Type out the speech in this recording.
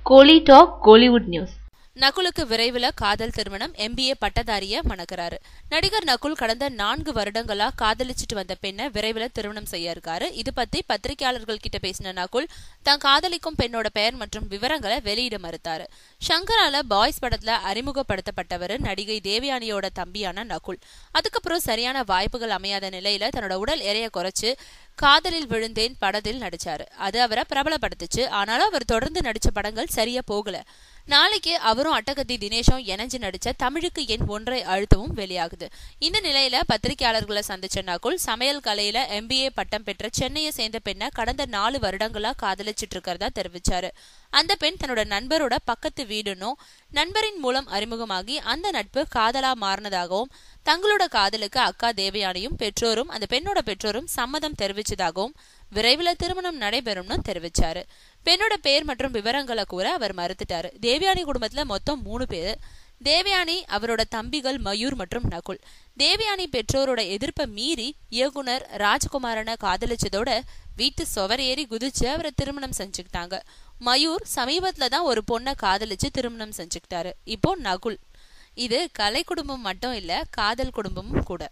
கோலி talk Kollywood news. நகுலுக்கு விரைவில் காதல் திருமணம். MBA பட்டதாரிய மணக்கிறாரு. நடிகர் நகுல் கடந்த 4 வருடங்களா காதலிச்சுட்டு வந்த பெண்ணை விரைவில் திருமணம் செய்ய இருக்காரு. இது பத்தி பத்திரிகையாளர்கள் கிட்ட பேசின நகுல் தான் காதலிக்கும் பெண்ணோட பெயர் மற்றும் விவரங்களை வெளியிட மறுத்தாரு. ஷங்கரால பாய்ஸ் படத்துல அறிமுகப்படுத்தப்பட்டவர் நடிகை தேவயானியோட தம்பியான நகுல். அதுக்கப்புறம் சரியான வாய்ப்புகள் அமையாத நிலையில தன்னோட உடல் எடையை குறைச்சு காதலில் விழுந்தேன் படத்தில் நடிச்சாரு. அது அவரை பிரபலப்படுத்துச்சு. ஆனாலும் அவர் தொடர்ந்து நடிச்ச படங்கள் சரியா போகல. நாளைக்கு அவரும் அட்டகத்தி தினேஷும் இணைஞ்சு நடிச்ச தமிழுக்கு எண் 1 அழுத்தவும் வெளியாகுது. இந்த நிலையில பத்திரிகையாளர்களை சந்திச்ச நகுல் சமையல் கலையில MBA பட்டம் பெற்ற சென்னையை சேர்ந்த பெண்ணை கடந்த 4 வருடங்களா காதலிச்சிட்டு இருக்கிறதா தெரிவிச்சாரு. அந்த பெண் தன்னோட நண்பரோட பக்கத்து வீடுன்னும் நண்பரின் மூலம் அறிமுகமாகி அந்த நட்பு காதலா மாறினதாகவும் தங்களோட காதலுக்கு அக்கா தேவயானியும் பெற்றோரும் அந்த பெண்ணோட பெற்றோரும் சம்மதம் தெரிவிச்சதாகவும் விரைவில் திருமணம் நடைபெறும்னு தெரிவிச்சாரு. பெண்ணோட பேர் மற்றும் விவரங்களை கூற அவர் மறுத்துட்டாரு. தேவயானி குடும்பத்துல மொத்தம் 3 பேர். தேவயானி, அவரோட தம்பிகள் மயூர் மற்றும் நகுல். தேவயானி பெற்றோரோட எதிர்ப்பை மீறி இயக்குனர் ராஜ்குமாரனை காதலிச்சதோட வீட்டு சுவர் ஏறி குதிச்சு அவரை திருமணம் செஞ்சுக்கிட்டாங்க. மயூர் சமீபத்துல தான் ஒரு பொண்ணை காதலிச்சு திருமணம் செஞ்சுக்கிட்டாரு. இப்போ நகுல். இது கலை குடும்பம் மட்டும் இல்ல, காதல் குடும்பமும் கூட.